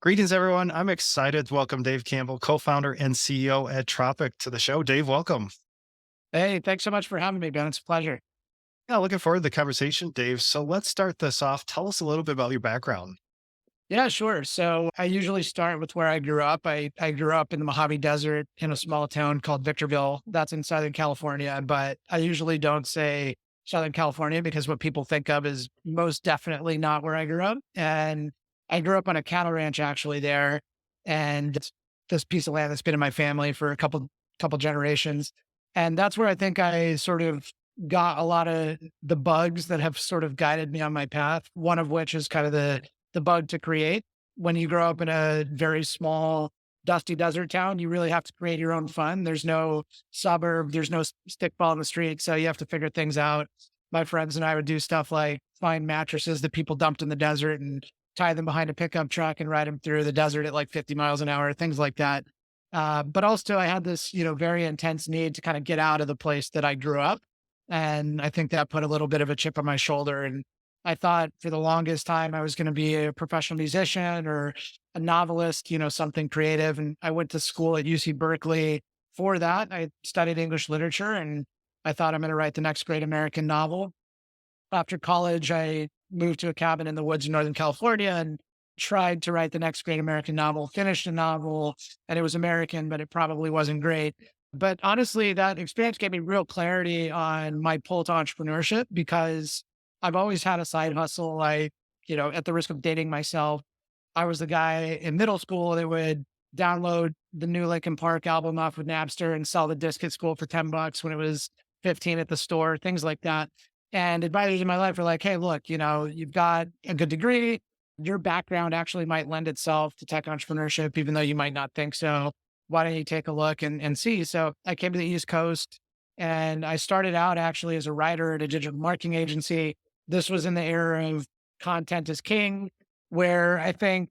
Greetings, everyone. I'm excited to welcome Dave Campbell, co-founder and CEO at Tropic, to the show. Dave, welcome. Hey, thanks so much for having me, Ben. It's a pleasure. Yeah, looking forward to the conversation, Dave. So let's start this off. Tell us a little bit about your background. Yeah, sure. So I usually start with where I grew up. I grew up in the Mojave Desert in a small town called Victorville. That's in Southern California, but I usually don't say Southern California because what people think of is most definitely not where I grew up. And I grew up on a cattle ranch actually there. And it's this piece of land that's been in my family for a couple generations. And that's where I think I sort of got a lot of the bugs that have sort of guided me on my path. One of which is kind of the bug to create. When you grow up in a very small, dusty desert town, you really have to create your own fun. There's no suburb, there's no stickball in the street. So you have to figure things out. My friends and I would do stuff like find mattresses that people dumped in the desert and tie them behind a pickup truck and ride them through the desert at like 50 miles an hour, things like that. But also I had this, very intense need to kind of get out of the place that I grew up. And I think that put a little bit of a chip on my shoulder. And I thought for the longest time I was going to be a professional musician or a novelist, something creative. And I went to school at UC Berkeley for that. I studied English literature and I thought I'm going to write the next great American novel. After college, I moved to a cabin in the woods in Northern California and tried to write the next great American novel, finished a novel, and it was American, but it probably wasn't great. But honestly, that experience gave me real clarity on my pull to entrepreneurship because I've always had a side hustle. At the risk of dating myself, I was the guy in middle school that would download the new Linkin Park album off with Napster and sell the disc at school for $10 when it was 15 at the store, things like that. And advisors in my life were like, hey, look, you've got a good degree. Your background actually might lend itself to tech entrepreneurship, even though you might not think so. Why don't you take a look and see? So I came to the East Coast and I started out actually as a writer at a digital marketing agency. This was in the era of content is king, where I think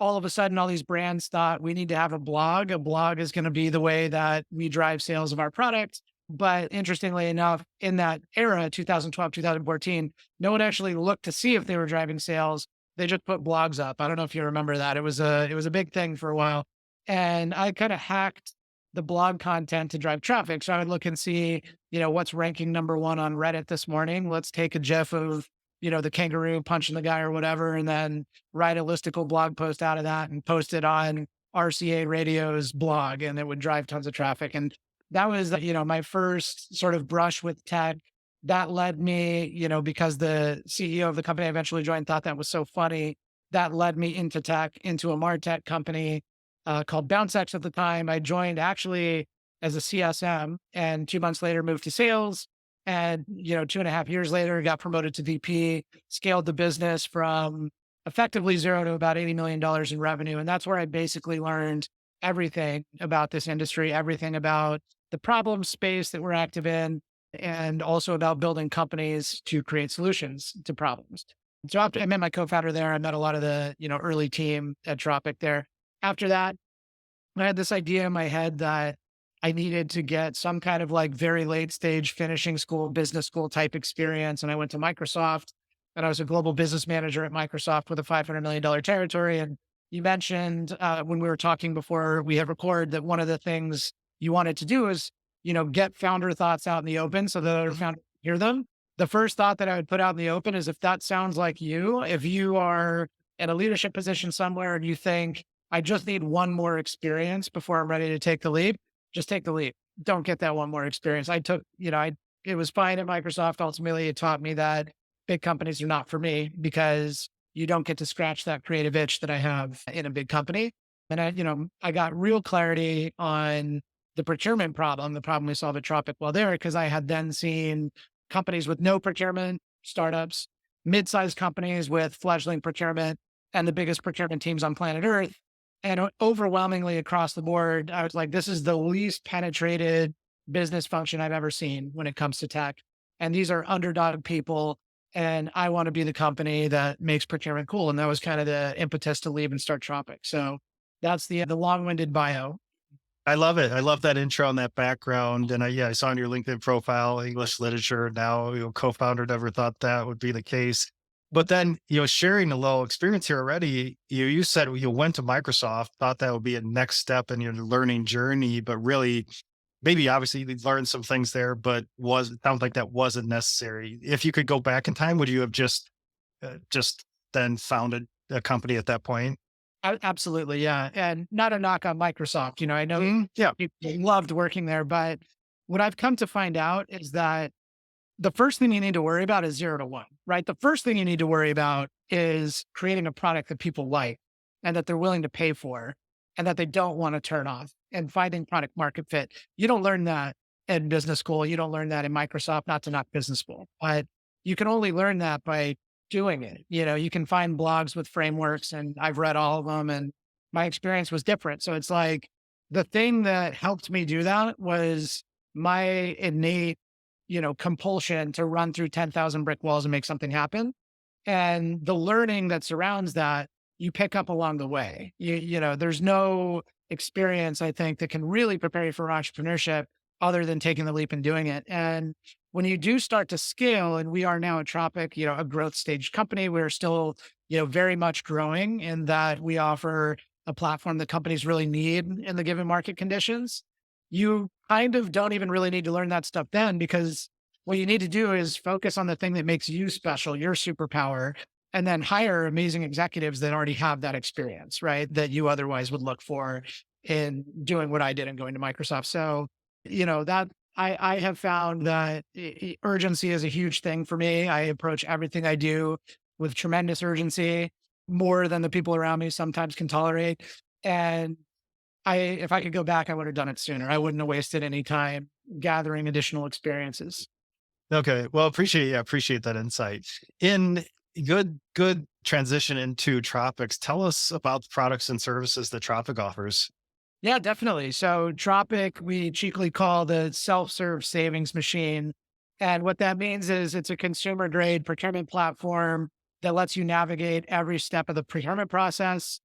all of a sudden all these brands thought we need to have a blog. A blog is going to be the way that we drive sales of our product. But interestingly enough, in that era, 2012, 2014, no one actually looked to see if they were driving sales. They just put blogs up. I don't know if you remember that. It was a big thing for a while. And I kind of hacked the blog content to drive traffic. So I would look and see, what's ranking number one on Reddit this morning. Let's take a GIF of, the kangaroo punching the guy or whatever, and then write a listicle blog post out of that and post it on RCA Radio's blog, and it would drive tons of traffic. And that was, my first sort of brush with tech. That led me, because the CEO of the company I eventually joined thought that was so funny. That led me into tech, into a MarTech company called BounceX at the time. I joined actually as a CSM and 2 months later moved to sales. And, 2.5 years later, got promoted to VP, scaled the business from effectively zero to about $80 million in revenue. And that's where I basically learned everything about this industry, everything about the problem space that we're active in, and also about building companies to create solutions to problems. So after I met my co-founder there, I met a lot of the, early team at Tropic there. After that, I had this idea in my head that I needed to get some kind of like very late stage finishing school, business school type experience. And I went to Microsoft and I was a global business manager at Microsoft with a $500 million territory. And you mentioned when we were talking before we had recorded that one of the things you wanted to do is, get founder thoughts out in the open so that other founders can hear them. The first thought that I would put out in the open is if that sounds like you, if you are in a leadership position somewhere and you think, I just need one more experience before I'm ready to take the leap, just take the leap. Don't get that one more experience. I took, it was fine at Microsoft. Ultimately, it taught me that big companies are not for me because you don't get to scratch that creative itch that I have in a big company. And I got real clarity on the procurement problem, the problem we solve at Tropic while there, because I had then seen companies with no procurement, startups, mid-sized companies with fledgling procurement, and the biggest procurement teams on planet Earth. And overwhelmingly across the board, I was like, this is the least penetrated business function I've ever seen when it comes to tech. And these are underdog people. And I want to be the company that makes procurement cool. And that was kind of the impetus to leave and start Tropic. So that's the long-winded bio. I love it. I love that intro and that background. And I saw on your LinkedIn profile, English literature. Now, co-founder, never thought that would be the case. But then, sharing a little experience here already, you said you went to Microsoft, thought that would be a next step in your learning journey, but really, maybe obviously you learned some things there, but it sounds like that wasn't necessary. If you could go back in time, would you have just then founded a company at that point? Absolutely, yeah. And not a knock on Microsoft. I know Yeah. people loved working there, but what I've come to find out is that the first thing you need to worry about is 0 to 1, right? The first thing you need to worry about is creating a product that people like and that they're willing to pay for and that they don't want to turn off, and finding product market fit. You don't learn that in business school. You don't learn that in Microsoft, not to knock business school, but you can only learn that by doing it. You can find blogs with frameworks, and I've read all of them, and my experience was different. So it's like the thing that helped me do that was my innate compulsion to run through 10,000 brick walls and make something happen. And the learning that surrounds that, you pick up along the way. There's no experience, I think, that can really prepare you for entrepreneurship other than taking the leap and doing it. And when you do start to scale, and we are now at Tropic, a growth stage company, we're still, very much growing in that we offer a platform that companies really need in the given market conditions. You kind of don't even really need to learn that stuff then, because what you need to do is focus on the thing that makes you special, your superpower, and then hire amazing executives that already have that experience, right? That you otherwise would look for in doing what I did and going to Microsoft. So, that I have found that urgency is a huge thing for me. I approach everything I do with tremendous urgency, more than the people around me sometimes can tolerate. And if I could go back, I would have done it sooner. I wouldn't have wasted any time gathering additional experiences. Okay. Well, appreciate that insight. In good transition into Tropics. Tell us about the products and services that Tropic offers. Yeah, definitely. So Tropic, we cheekily call the self-serve savings machine. And what that means is it's a consumer grade procurement platform that lets you navigate every step of the procurement process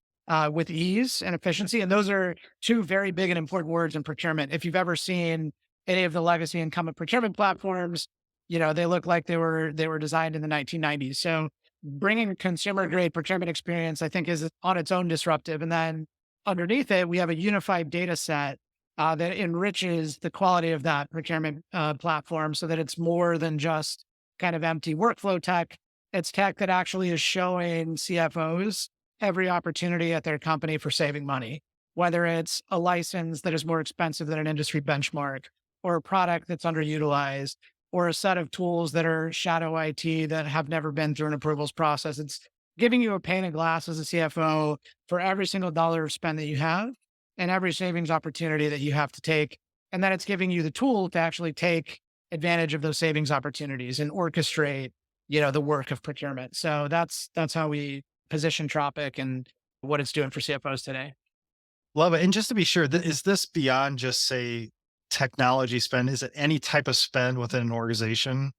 with ease and efficiency. And those are two very big and important words in procurement. If you've ever seen any of the legacy incumbent procurement platforms, they look like they were designed in the 1990s. So bringing a consumer grade procurement experience, I think, is on its own disruptive. And then underneath it, we have a unified data set that enriches the quality of that procurement platform so that it's more than just kind of empty workflow tech. It's tech that actually is showing CFOs every opportunity at their company for saving money, whether it's a license that is more expensive than an industry benchmark, or a product that's underutilized, or a set of tools that are shadow IT that have never been through an approvals process. It's giving you a pane of glass as a CFO for every single dollar of spend that you have and every savings opportunity that you have to take. And then it's giving you the tool to actually take advantage of those savings opportunities and orchestrate, the work of procurement. So that's how we position Tropic and what it's doing for CFOs today. Love it. And just to be sure, is this beyond just say technology spend? Is it any type of spend within an organization?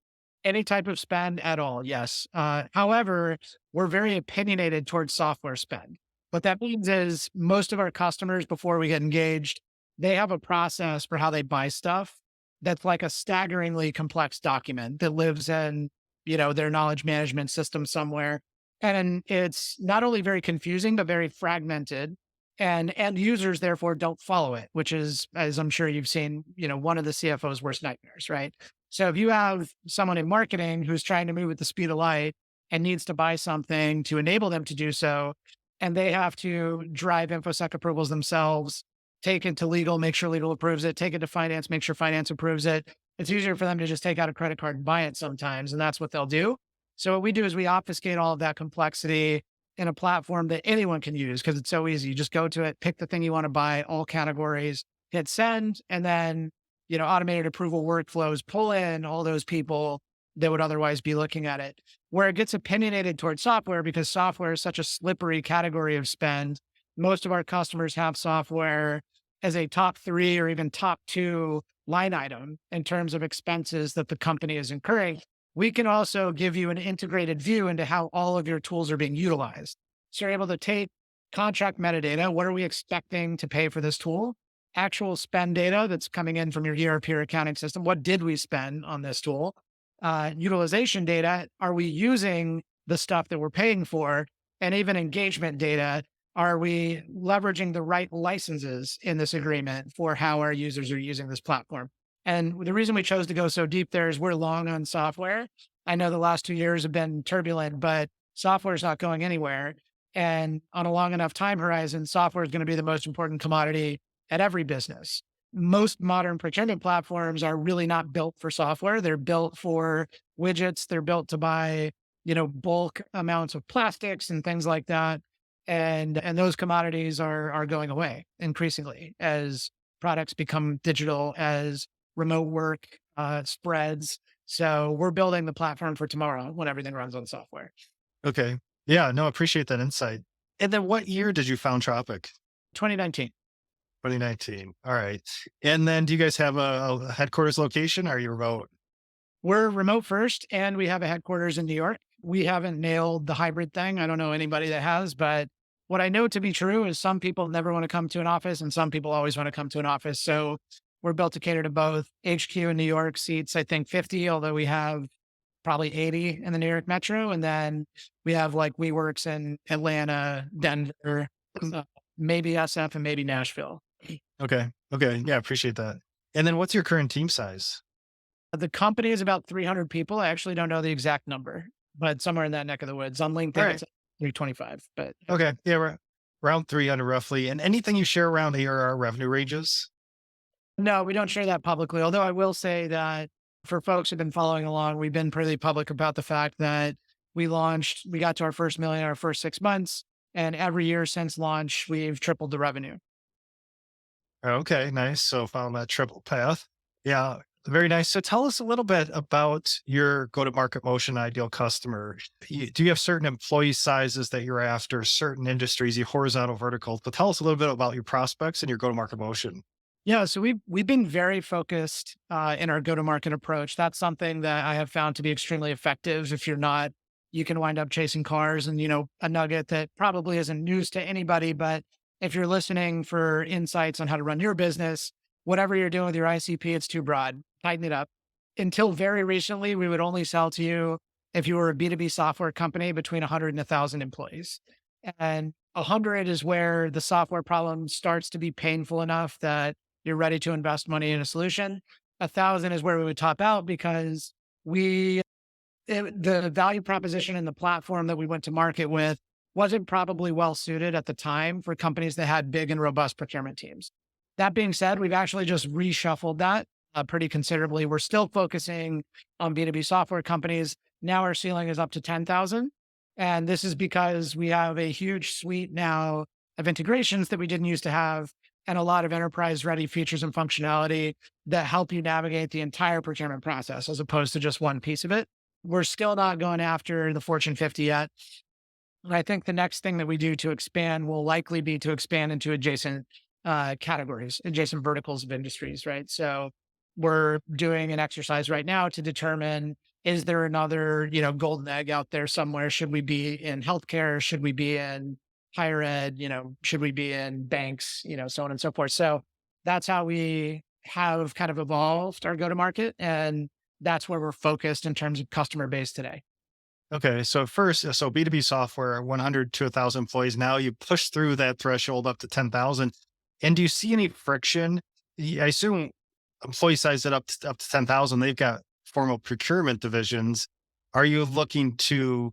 Any type of spend at all, yes. However, we're very opinionated towards software spend. What that means is most of our customers, before we get engaged, they have a process for how they buy stuff that's like a staggeringly complex document that lives in, their knowledge management system somewhere. And it's not only very confusing, but very fragmented. And end users, therefore, don't follow it, which is, as I'm sure you've seen, one of the CFO's worst nightmares, right? So if you have someone in marketing who's trying to move at the speed of light and needs to buy something to enable them to do so, and they have to drive InfoSec approvals themselves, take it to legal, make sure legal approves it, take it to finance, make sure finance approves it, it's easier for them to just take out a credit card and buy it sometimes. And that's what they'll do. So what we do is we obfuscate all of that complexity in a platform that anyone can use because it's so easy. You just go to it, pick the thing you want to buy, all categories, hit send, and then automated approval workflows pull in all those people that would otherwise be looking at it. Where it gets opinionated towards software, because software is such a slippery category of spend. Most of our customers have software as a top 3 or even top 2 line item in terms of expenses that the company is incurring. We can also give you an integrated view into how all of your tools are being utilized. So you're able to take contract metadata. What are we expecting to pay for this tool? Actual spend data that's coming in from your ERP or accounting system. What did we spend on this tool? Utilization data. Are we using the stuff that we're paying for? And even engagement data. Are we leveraging the right licenses in this agreement for how our users are using this platform? And the reason we chose to go so deep there is we're long on software. I know the last 2 years have been turbulent, but software is not going anywhere. And on a long enough time horizon, software is going to be the most important commodity at every business. Most modern procurement platforms are really not built for software. They're built for widgets. They're built to buy, bulk amounts of plastics and things like that. And those commodities are going away increasingly as products become digital, as remote work spreads. So we're building the platform for tomorrow when everything runs on software. Okay. Yeah, no, appreciate that insight. And then what year did you found Tropic? 2019. 2019. All right. And then do you guys have a headquarters location? Or are you remote? We're remote first and we have a headquarters in New York. We haven't nailed the hybrid thing. I don't know anybody that has, but what I know to be true is some people never want to come to an office and some people always want to come to an office. So we're built to cater to both. HQ in New York seats, I think 50, although we have probably 80 in the New York Metro. And then we have like WeWorks in Atlanta, Denver, maybe SF and maybe Nashville. Okay. Okay. Yeah, appreciate that. And then what's your current team size? The company is about 300 people. I actually don't know the exact number, but somewhere in that neck of the woods. On All LinkedIn, right. it's 325. But Okay. Yeah, we're around 300 roughly. And anything you share around ARR revenue ranges? no, we don't share that publicly. Although I will say that for folks who've been following along, we've been pretty public about the fact that we got to our first million in our first 6 months. And every year since launch, we've tripled the revenue. Okay, nice. So found that triple path. Yeah, very nice. So tell us a little bit about your go-to-market motion ideal customer. Do you have certain employee sizes that you're after, certain industries, your horizontal verticals? But tell us a little bit about your prospects and your go-to-market motion. Yeah, so we've been very focused in our go-to-market approach. That's something that I have found to be extremely effective. If you're not, you can wind up chasing cars. And a nugget that probably isn't news to anybody, but if you're listening for insights on how to run your business, whatever you're doing with your ICP, it's too broad. Tighten it up. Until very recently, we would only sell to you if you were a B2B software company between 100 and 1,000 employees. And 100 is where the software problem starts to be painful enough that you're ready to invest money in a solution. 1,000 is where we would top out because the value proposition and the platform that we went to market with wasn't probably well suited at the time for companies that had big and robust procurement teams. That being said, we've actually just reshuffled that pretty considerably. We're still focusing on B2B software companies. Now our ceiling is up to 10,000. And this is because we have a huge suite now of integrations that we didn't used to have and a lot of enterprise ready features and functionality that help you navigate the entire procurement process as opposed to just one piece of it. We're still not going after the Fortune 50 yet. And I think the next thing that we do to expand will likely be to expand into adjacent categories, adjacent verticals of industries, right? So we're doing an exercise right now to determine, is there another, golden egg out there somewhere? Should we be in healthcare? Should we be in higher ed? Should we be in banks? So on and so forth. So that's how we have kind of evolved our go-to-market. And that's where we're focused in terms of customer base today. Okay, so first, so B2B software, 100 to 1,000 employees. Now you push through that threshold up to 10,000. And do you see any friction? I assume employee size it up to 10,000. They've got formal procurement divisions. Are you looking to,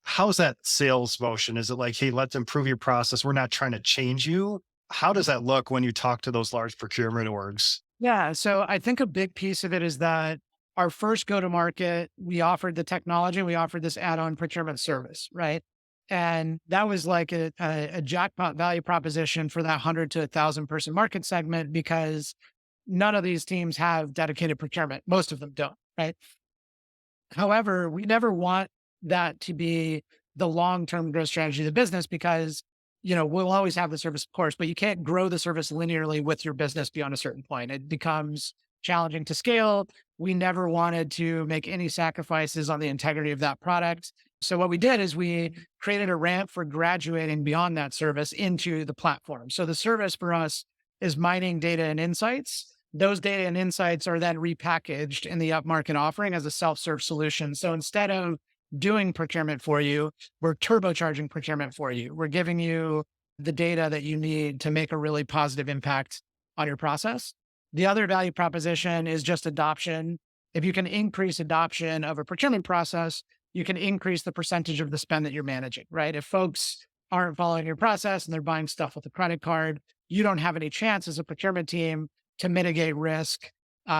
how's that sales motion? Is it like, hey, let's improve your process. We're not trying to change you. How does that look when you talk to those large procurement orgs? Yeah. So I think a big piece of it is that our first go to market, we offered the technology, we offered this add on procurement service, right? And that was like a jackpot value proposition for that 100 to 1,000 person market segment because none of these teams have dedicated procurement. Most of them don't, right? However, we never want that to be the long-term growth strategy of the business because, we'll always have the service, of course, but you can't grow the service linearly with your business beyond a certain point. It becomes challenging to scale. We never wanted to make any sacrifices on the integrity of that product. So what we did is we created a ramp for graduating beyond that service into the platform. So the service for us is mining data and insights. Those data and insights are then repackaged in the upmarket offering as a self-serve solution. So instead of doing procurement for you. We're turbocharging procurement for you. We're giving you the data that you need to make a really positive impact on your process. The other value proposition is just adoption. If you can increase adoption of a procurement process, you can increase the percentage of the spend that you're managing, right? If folks aren't following your process and they're buying stuff with a credit card, you don't have any chance as a procurement team to mitigate risk,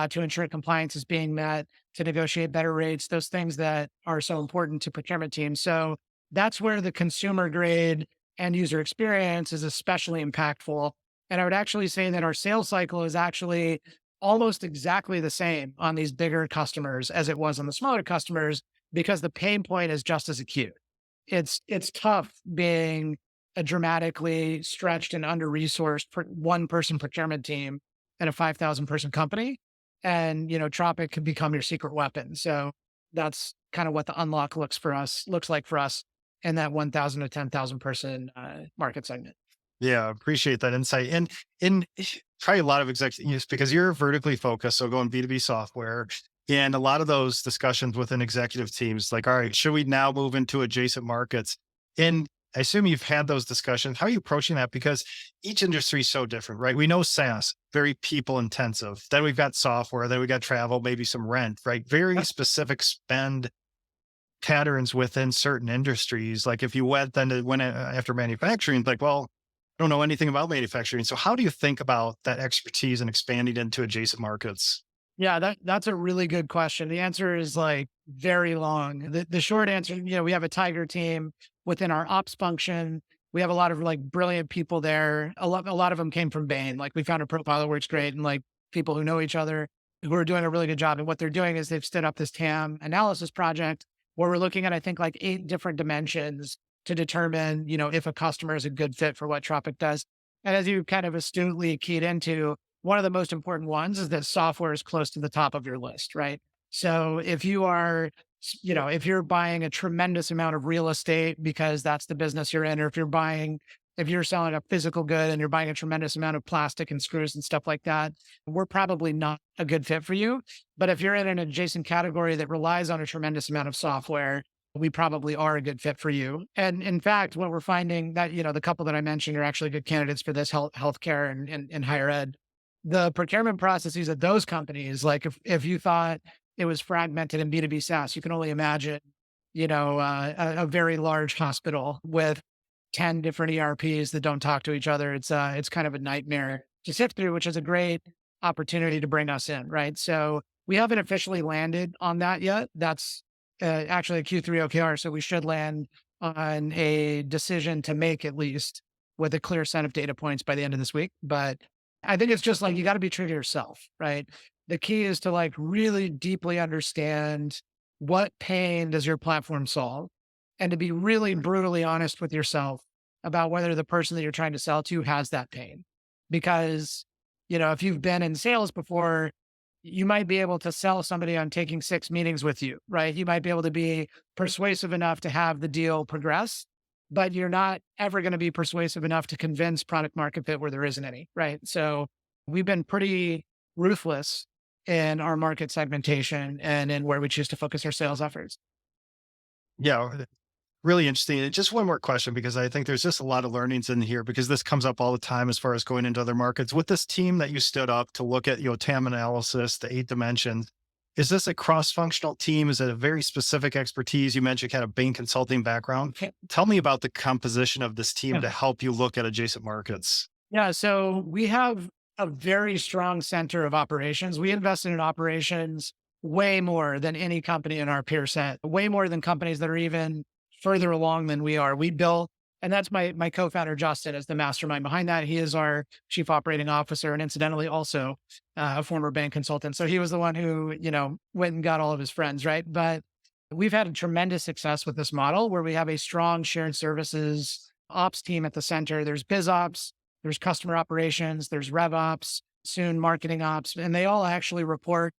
to ensure compliance is being met, to negotiate better rates, those things that are so important to procurement teams. So that's where the consumer grade end user experience is especially impactful. And I would actually say that our sales cycle is actually almost exactly the same on these bigger customers as it was on the smaller customers because the pain point is just as acute. It's tough being a dramatically stretched and under-resourced one person procurement team in a 5,000 person company. And, Tropic could become your secret weapon. So that's kind of what the unlock looks like for us in that 1,000 to 10,000 person market segment. Yeah, appreciate that insight. And probably a lot of executives because you're vertically focused, so going B2B software. And a lot of those discussions within executive teams, like, all right, should we now move into adjacent markets? And I assume you've had those discussions. How are you approaching that? Because each industry is so different, right? We know SaaS, very people intensive. Then we've got software, then we got travel, maybe some rent, right? Very specific spend patterns within certain industries. Like if you went after manufacturing, it's like, well, I don't know anything about manufacturing. So how do you think about that expertise and expanding into adjacent markets? Yeah, that's a really good question. The answer is like very long. The short answer, we have a tiger team within our ops function. We have a lot of like brilliant people there. A lot of them came from Bain. Like we found a profile that works great and like people who know each other who are doing a really good job. And what they're doing is they've stood up this TAM analysis project where we're looking at, I think, like 8 different dimensions to determine, if a customer is a good fit for what Tropic does. And as you kind of astutely keyed into, one of the most important ones is that software is close to the top of your list, right? So if you are, if you're buying a tremendous amount of real estate because that's the business you're in, or if you're selling a physical good and you're buying a tremendous amount of plastic and screws and stuff like that, we're probably not a good fit for you. But if you're in an adjacent category that relies on a tremendous amount of software, we probably are a good fit for you. And in fact, what we're finding that, the couple that I mentioned are actually good candidates for this healthcare and higher ed. The procurement processes at those companies, like if you thought it was fragmented in B2B SaaS, you can only imagine, a very large hospital with 10 different ERPs that don't talk to each other. It's kind of a nightmare to sift through, which is a great opportunity to bring us in, right? So we haven't officially landed on that yet. That's actually a Q3 OKR. So we should land on a decision to make at least with a clear set of data points by the end of this week. But I think it's just like, you got to be true to yourself, right? The key is to like really deeply understand what pain does your platform solve and to be really brutally honest with yourself about whether the person that you're trying to sell to has that pain. Because, if you've been in sales before, you might be able to sell somebody on taking 6 meetings with you, right? You might be able to be persuasive enough to have the deal progress, but you're not ever going to be persuasive enough to convince product market fit where there isn't any, right? So we've been pretty ruthless in our market segmentation and in where we choose to focus our sales efforts. Yeah, really interesting. And just one more question, because I think there's just a lot of learnings in here because this comes up all the time as far as going into other markets. With this team that you stood up to look at, TAM analysis, the 8 dimensions, is this a cross-functional team? Is it a very specific expertise? You mentioned kind of Bain consulting background. Tell me about the composition of this team Yeah. to help you look at adjacent markets. Yeah. So we have a very strong center of operations. We invested in operations way more than any company in our peer set, way more than companies that are even further along than we are. We built, and that's my co-founder, Justin, is the mastermind behind that. He is our chief operating officer and incidentally also a former bank consultant. So he was the one who, went and got all of his friends, right? But we've had a tremendous success with this model where we have a strong shared services ops team at the center. There's biz ops, there's customer operations, there's rev ops, soon marketing ops, and they all actually report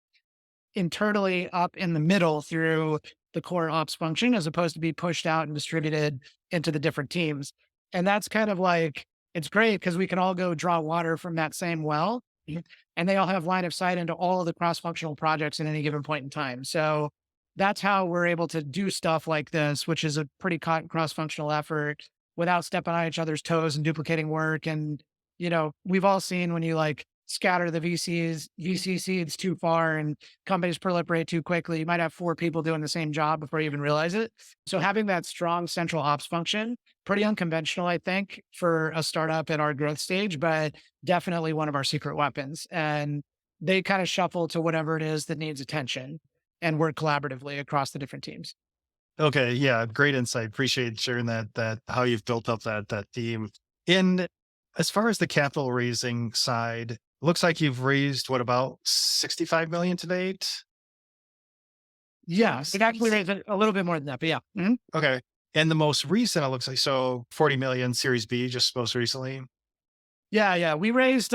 internally up in the middle through the core ops function as opposed to be pushed out and distributed into the different teams. And that's kind of like, it's great because we can all go draw water from that same well and they all have line of sight into all of the cross-functional projects at any given point in time. So that's how we're able to do stuff like this, which is a pretty cross-functional effort without stepping on each other's toes and duplicating work. And, we've all seen when you like scatter the VC seeds too far and companies proliferate too quickly, you might have four people doing the same job before you even realize it. So having that strong central ops function, pretty unconventional, I think, for a startup at our growth stage, but definitely one of our secret weapons. And they kind of shuffle to whatever it is that needs attention and work collaboratively across the different teams. Okay, yeah, great insight. Appreciate sharing that how you've built up that team. In as far as the capital raising side, looks like you've raised what about 65 million to date? Yeah, it actually raised a little bit more than that, but yeah. Mhm. Okay. And the most recent, it looks like, so 40 million Series B just most recently. Yeah, yeah. We raised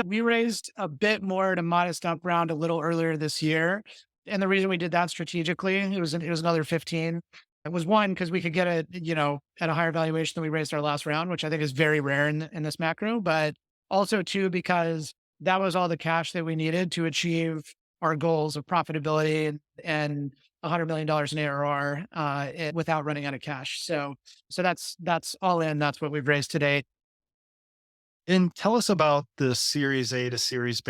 a bit more at a modest up round a little earlier this year. And the reason we did that strategically, it was another 15. It was one, because we could get it, at a higher valuation than we raised our last round, which I think is very rare in this macro. But also two, because that was all the cash that we needed to achieve our goals of profitability and $100 million in ARR without running out of cash. So that's all in. That's what we've raised today. And tell us about the Series A to Series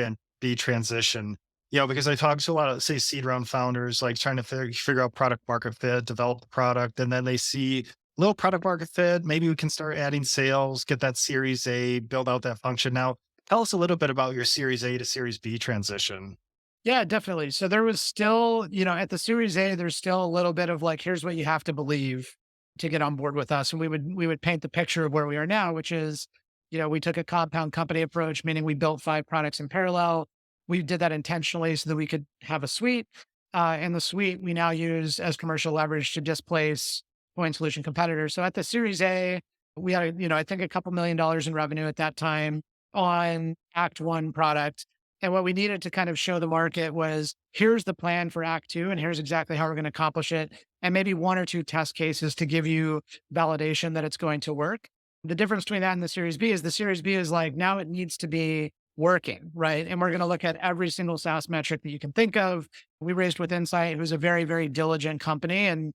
B transition. Because I talk to a lot of, say, seed round founders, like trying to figure out product market fit, develop the product, and then they see little product market fit. Maybe we can start adding sales, get that Series A, build out that function. Now, tell us a little bit about your Series A to Series B transition. Yeah, definitely. So there was still, at the Series A, there's still a little bit of like, here's what you have to believe to get on board with us. And we would paint the picture of where we are now, which is, we took a compound company approach, meaning we built 5 products in parallel. We did that intentionally so that we could have a suite. And the suite we now use as commercial leverage to displace point solution competitors. So at the Series A, we had, I think a couple $1 million in revenue at that time on Act One product. And what we needed to kind of show the market was, here's the plan for Act Two, and here's exactly how we're going to accomplish it. And maybe one or two test cases to give you validation that it's going to work. The difference between that and the Series B is like, now it needs to be working, right? And we're going to look at every single SaaS metric that you can think of. We raised with Insight, who's a very, very diligent company. And,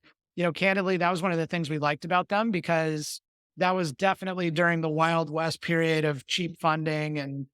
candidly, that was one of the things we liked about them, because that was definitely during the Wild West period of cheap funding and,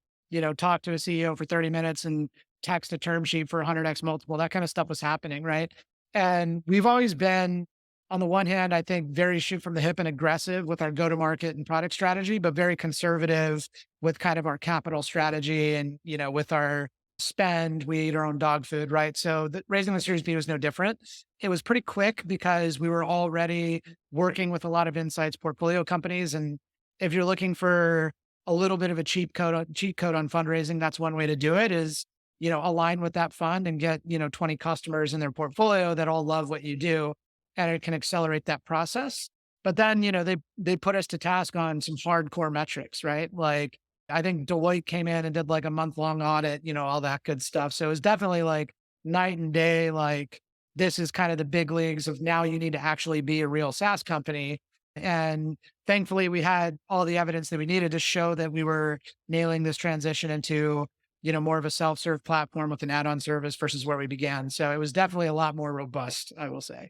talk to a CEO for 30 minutes and text a term sheet for 100x multiple. That kind of stuff was happening, right? And we've always been, on the one hand, I think very shoot from the hip and aggressive with our go-to-market and product strategy, but very conservative with kind of our capital strategy and, with our spend, we eat our own dog food, right? So raising the Series B was no different. It was pretty quick because we were already working with a lot of Insight's portfolio companies. And if you're looking for a little bit of a cheat code on fundraising, that's one way to do it is, align with that fund and get, 20 customers in their portfolio that all love what you do, and it can accelerate that process. But then, they put us to task on some hardcore metrics, right? Like, I think Deloitte came in and did like a month-long audit, all that good stuff. So it was definitely like night and day. Like, this is kind of the big leagues of, now you need to actually be a real SaaS company. And thankfully, we had all the evidence that we needed to show that we were nailing this transition into, more of a self-serve platform with an add-on service versus where we began. So it was definitely a lot more robust, I will say.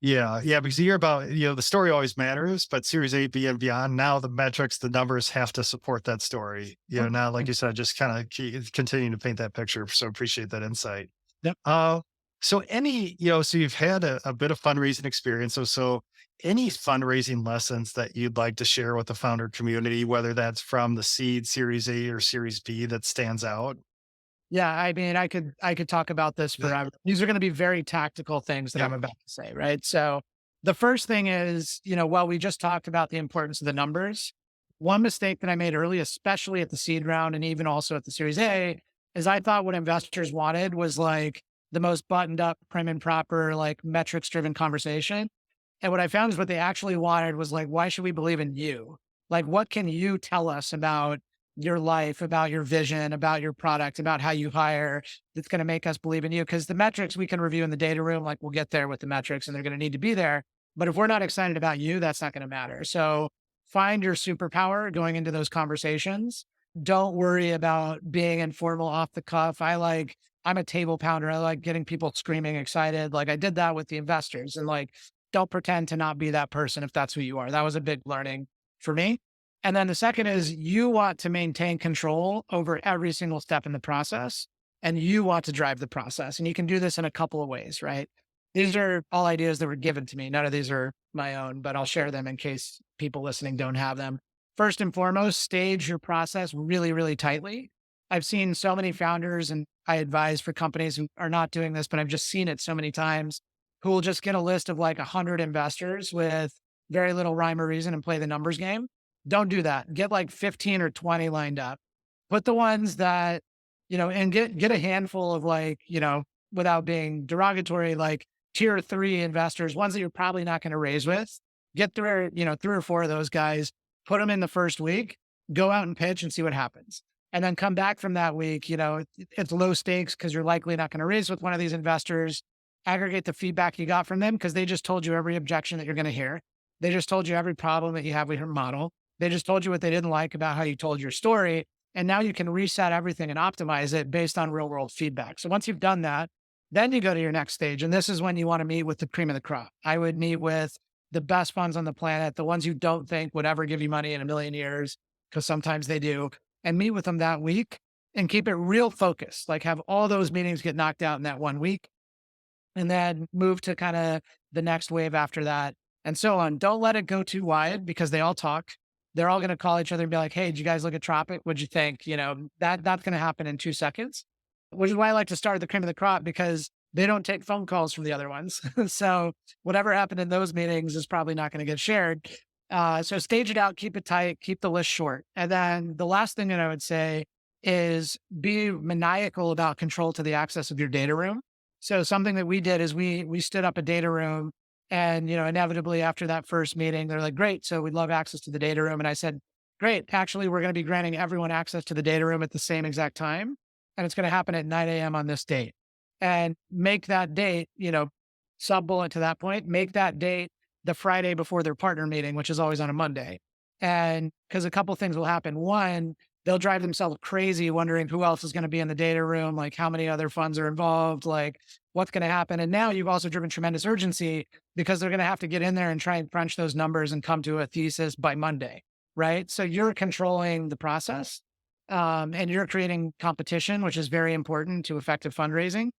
Yeah, yeah, because you hear about, the story always matters, but Series A, B, and beyond, now the metrics, the numbers have to support that story. Now, like you said, just kind of continue to paint that picture. So appreciate that insight. Yep. Uh, so so you've had a bit of fundraising experience. So any fundraising lessons that you'd like to share with the founder community, whether that's from the seed Series A or Series B, that stands out? Yeah, I mean, I could talk about this forever. These are going to be very tactical things that Yeah. I'm about to say, right? So the first thing is, while we just talked about the importance of the numbers, one mistake that I made early, especially at the seed round and even also at the Series A, is I thought what investors wanted was like the most buttoned up, prim and proper, like metrics driven conversation. And what I found is what they actually wanted was like, why should we believe in you? Like, what can you tell us about your life, about your vision, about your product, about how you hire that's going to make us believe in you? Because the metrics we can review in the data room, like we'll get there with the metrics and they're going to need to be there. But if we're not excited about you, that's not going to matter. So find your superpower going into those conversations. Don't worry about being informal off the cuff. I'm a table pounder. I like getting people screaming excited. Like I did that with the investors and like, don't pretend to not be that person if that's who you are. That was a big learning for me. And then the second is you want to maintain control over every single step in the process and you want to drive the process. And you can do this in a couple of ways, right? These are all ideas that were given to me. None of these are my own, but I'll share them in case people listening don't have them. First and foremost, stage your process really, really tightly. I've seen so many founders and I advise for companies who are not doing this, but I've just seen it so many times who will just get a list of like 100 investors with very little rhyme or reason and play the numbers game. Don't do that. Get like 15 or 20 lined up. Put the ones that, and get a handful of like, without being derogatory, like tier three investors, ones that you're probably not going to raise with. Get through, three or four of those guys, put them in the first week, go out and pitch and see what happens. And then come back from that week, it's low stakes because you're likely not going to raise with one of these investors. Aggregate the feedback you got from them because they just told you every objection that you're going to hear. They just told you every problem that you have with your model. They just told you what they didn't like about how you told your story. And now you can reset everything and optimize it based on real world feedback. So once you've done that, then you go to your next stage. And this is when you want to meet with the cream of the crop. I would meet with the best funds on the planet, the ones you don't think would ever give you money in a million years, because sometimes they do, and meet with them that week and keep it real focused. Like have all those meetings get knocked out in that 1 week and then move to kind of the next wave after that and so on. Don't let it go too wide because they all talk. They're all going to call each other and be like, hey, did you guys look at Tropic? What'd you think? That's going to happen in 2 seconds, which is why I like to start at the cream of the crop because they don't take phone calls from the other ones. So whatever happened in those meetings is probably not going to get shared. So stage it out, keep it tight, keep the list short. And then the last thing that I would say is be maniacal about control to the access of your data room. So something that we did is we stood up a data room and, inevitably after that first meeting, they're like, great. So we'd love access to the data room. And I said, great. Actually, we're going to be granting everyone access to the data room at the same exact time. And it's going to happen at 9 a.m. on this date. And make that date, sub bullet to that point, make that date the Friday before their partner meeting, which is always on a Monday. And because a couple of things will happen. One, they'll drive themselves crazy wondering who else is going to be in the data room, like how many other funds are involved, like what's going to happen. And now you've also driven tremendous urgency because they're going to have to get in there and try and crunch those numbers and come to a thesis by Monday, right? So you're controlling the process and you're creating competition, which is very important to effective fundraising.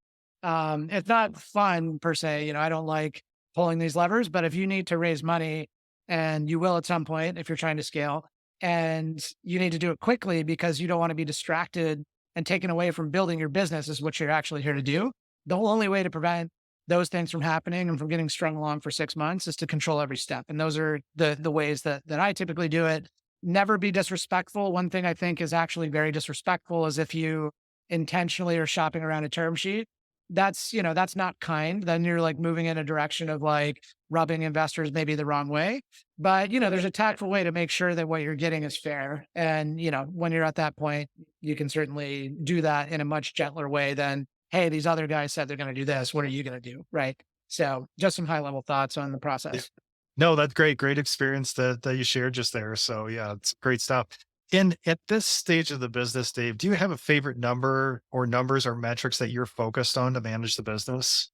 It's not fun per se. I don't like pulling these levers, but if you need to raise money and you will at some point, if you're trying to scale, and you need to do it quickly because you don't want to be distracted and taken away from building your business is what you're actually here to do. The only way to prevent those things from happening and from getting strung along for 6 months is to control every step. And those are the ways that I typically do it. Never be disrespectful. One thing I think is actually very disrespectful is if you intentionally are shopping around a term sheet. That's not kind. Then you're like moving in a direction of like rubbing investors maybe the wrong way. But, there's a tactful way to make sure that what you're getting is fair. And, when you're at that point, you can certainly do that in a much gentler way than, hey, these other guys said they're going to do this. What are you going to do? Right. So just some high level thoughts on the process. No, that's great. Great experience that you shared just there. So yeah, it's great stuff. And at this stage of the business, Dave, do you have a favorite number or numbers or metrics that you're focused on to manage the business?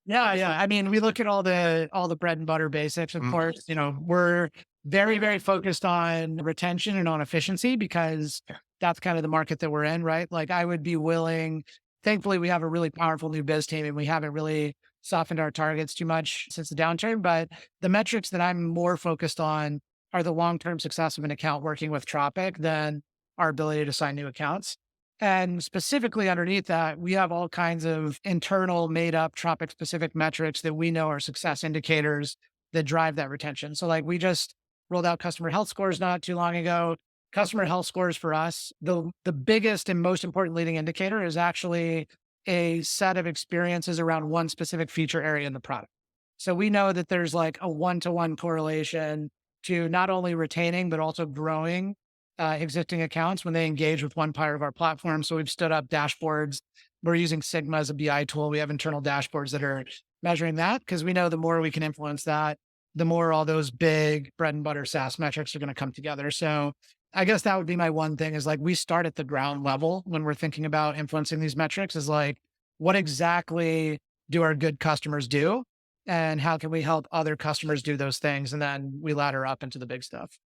Yeah, yeah. I mean, we look at all the bread and butter basics, of Mm, course. We're very, very focused on retention and on efficiency because that's kind of the market that we're in, right? Like I would be willing, thankfully we have a really powerful new biz team and we haven't really softened our targets too much since the downturn. But the metrics that I'm more focused on are the long-term success of an account working with Tropic than our ability to sign new accounts. And specifically underneath that, we have all kinds of internal made up Tropic specific metrics that we know are success indicators that drive that retention. So like we just rolled out customer health scores not too long ago. Customer health scores for us, the biggest and most important leading indicator is actually a set of experiences around one specific feature area in the product. So we know that there's like a one-to-one correlation to not only retaining, but also growing existing accounts when they engage with one part of our platform. So we've stood up dashboards. We're using Sigma as a BI tool. We have internal dashboards that are measuring that because we know the more we can influence that, the more all those big bread and butter SaaS metrics are going to come together. So I guess that would be my one thing is like we start at the ground level when we're thinking about influencing these metrics is like, what exactly do our good customers do? And how can we help other customers do those things? And then we ladder up into the big stuff.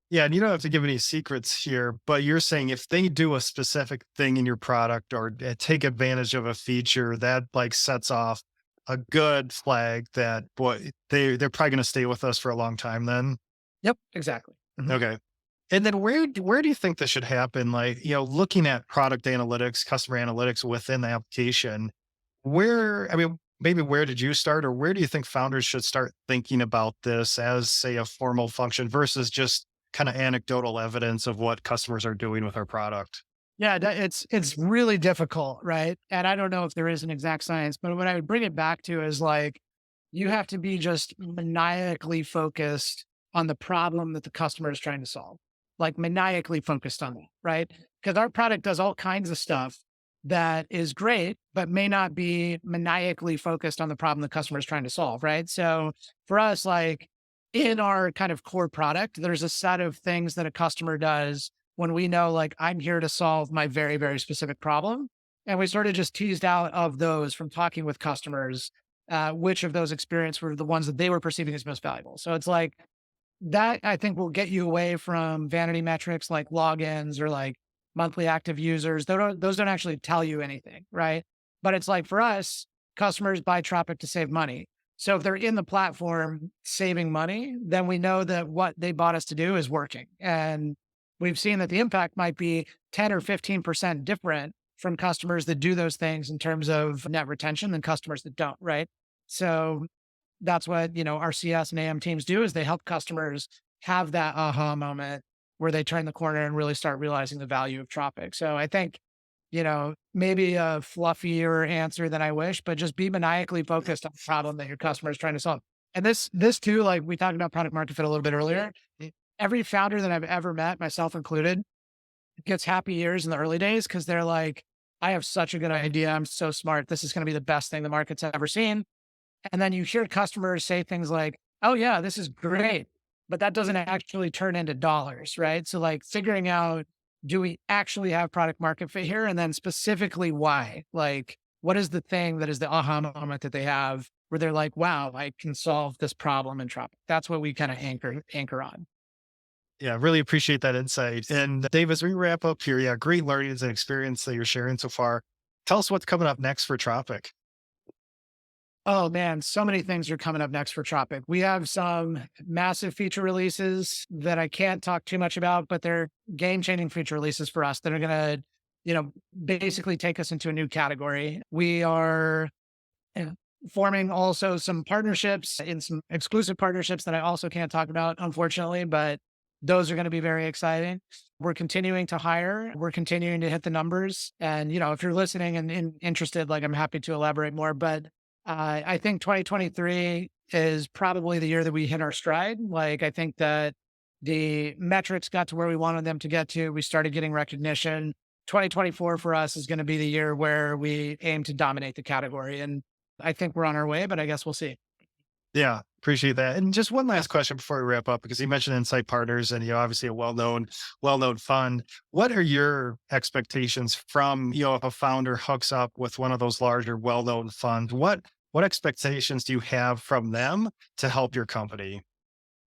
Yeah, and you don't have to give any secrets here, but you're saying if they do a specific thing in your product or take advantage of a feature that like sets off a good flag that boy they're probably going to stay with us for a long time then. Yep, exactly. Mhm. Okay. And then where do you think this should happen? Like, looking at product analytics, customer analytics within the application, I mean, maybe where did you start or where do you think founders should start thinking about this as, say, a formal function versus just kind of anecdotal evidence of what customers are doing with our product? Yeah, it's really difficult, right? And I don't know if there is an exact science, but what I would bring it back to is like you have to be just maniacally focused on the problem that the customer is trying to solve. Like maniacally focused on that, right? Because our product does all kinds of stuff that is great, but may not be maniacally focused on the problem the customer is trying to solve, right? So for us, like in our kind of core product, there's a set of things that a customer does when we know, like, I'm here to solve my very, very specific problem. And we sort of just teased out of those from talking with customers, which of those experiences were the ones that they were perceiving as most valuable. So it's like that, I think, will get you away from vanity metrics like logins or like monthly active users. Those don't actually tell you anything, right? But it's like for us, customers buy Tropic to save money. So if they're in the platform saving money, then we know that what they bought us to do is working. And we've seen that the impact might be 10 or 15% different from customers that do those things in terms of net retention than customers that don't, right? So that's what, our CS and AM teams do is they help customers have that aha moment where they turn the corner and really start realizing the value of Tropic. So I think, maybe a fluffier answer than I wish, but just be maniacally focused on the problem that your customer is trying to solve. And this too, like we talked about product market fit a little bit earlier. Every founder that I've ever met, myself included, gets happy years in the early days because they're like, I have such a good idea. I'm so smart. This is going to be the best thing the market's ever seen. And then you hear customers say things like, oh, yeah, this is great. But that doesn't actually turn into dollars, right? So, like, figuring out, do we actually have product market fit here? And then specifically why? Like, what is the thing that is the aha moment that they have where they're like, wow, I can solve this problem in Tropic? That's what we kind of anchor on. Yeah, really appreciate that insight. And Dave, as we wrap up here, yeah, great learnings and experience that you're sharing so far. Tell us what's coming up next for Tropic. Oh man, so many things are coming up next for Tropic. We have some massive feature releases that I can't talk too much about, but they're game-changing feature releases for us that are gonna, basically take us into a new category. We are uh, forming also some partnerships in some exclusive partnerships that I also can't talk about, unfortunately, but those are going to be very exciting. We're continuing to hire. We're continuing to hit the numbers. And, if you're listening and interested, like I'm happy to elaborate more, but I think 2023 is probably the year that we hit our stride. Like, I think that the metrics got to where we wanted them to get to. We started getting recognition. 2024 for us is going to be the year where we aim to dominate the category. And I think we're on our way, but I guess we'll see. Yeah, appreciate that. And just one last question before we wrap up, because you mentioned Insight Partners and obviously a well-known fund. What are your expectations from, if a founder hooks up with one of those larger, well-known funds? What expectations do you have from them to help your company?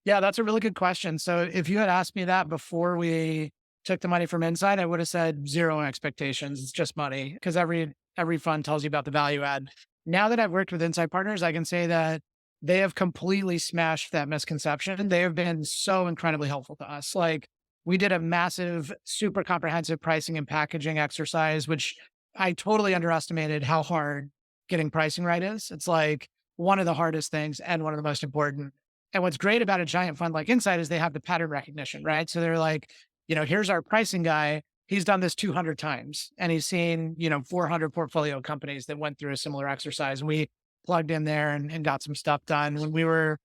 Yeah, that's a really good question. So if you had asked me that before we took the money from Insight, I would have said zero expectations. It's just money because every fund tells you about the value add. Now that I've worked with Insight Partners, I can say that they have completely smashed that misconception. They have been so incredibly helpful to us. Like we did a massive, super comprehensive pricing and packaging exercise, which I totally underestimated how hard getting pricing right is. It's like one of the hardest things and one of the most important. And what's great about a giant fund like Insight is they have the pattern recognition, right? So they're like, here's our pricing guy. He's done this 200 times and he's seen, 400 portfolio companies that went through a similar exercise. And we plugged in there and got some stuff done. When we were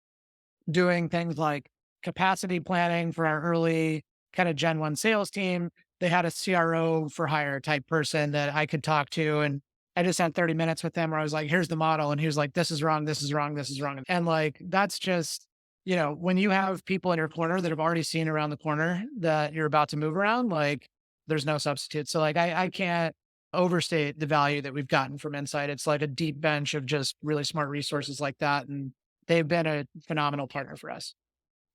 doing things like capacity planning for our early kind of Gen 1 sales team, they had a CRO for hire type person that I could talk to. And I just had 30 minutes with them where I was like, here's the model. And he was like, this is wrong, this is wrong, this is wrong. And like, that's just, when you have people in your corner that have already seen around the corner that you're about to move around, like there's no substitute. So like, I can't overstate the value that we've gotten from Insight. It's like a deep bench of just really smart resources like that. And they've been a phenomenal partner for us.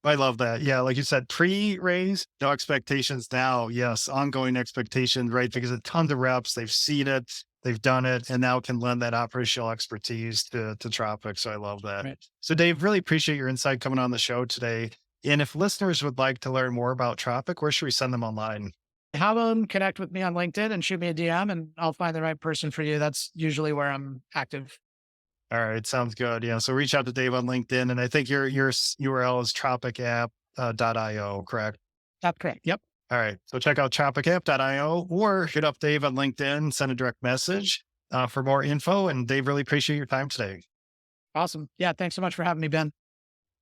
I love that. Yeah, like you said, pre-raise, no expectations. Now, yes, ongoing expectations, right? Because a tons of reps, they've seen it, they've done it, and now can lend that operational expertise to Tropic. So I love that. Right. So Dave, really appreciate your insight coming on the show today. And if listeners would like to learn more about Tropic, where should we send them online? Have them connect with me on LinkedIn and shoot me a DM and I'll find the right person for you. That's usually where I'm active. All right, sounds good. Yeah, so reach out to Dave on LinkedIn, and I think your URL is tropicapp.io, correct? That's correct. Yep. All right. So check out tropicapp.io or hit up Dave on LinkedIn, send a direct message for more info. And Dave, really appreciate your time today. Awesome. Yeah. Thanks so much for having me, Ben.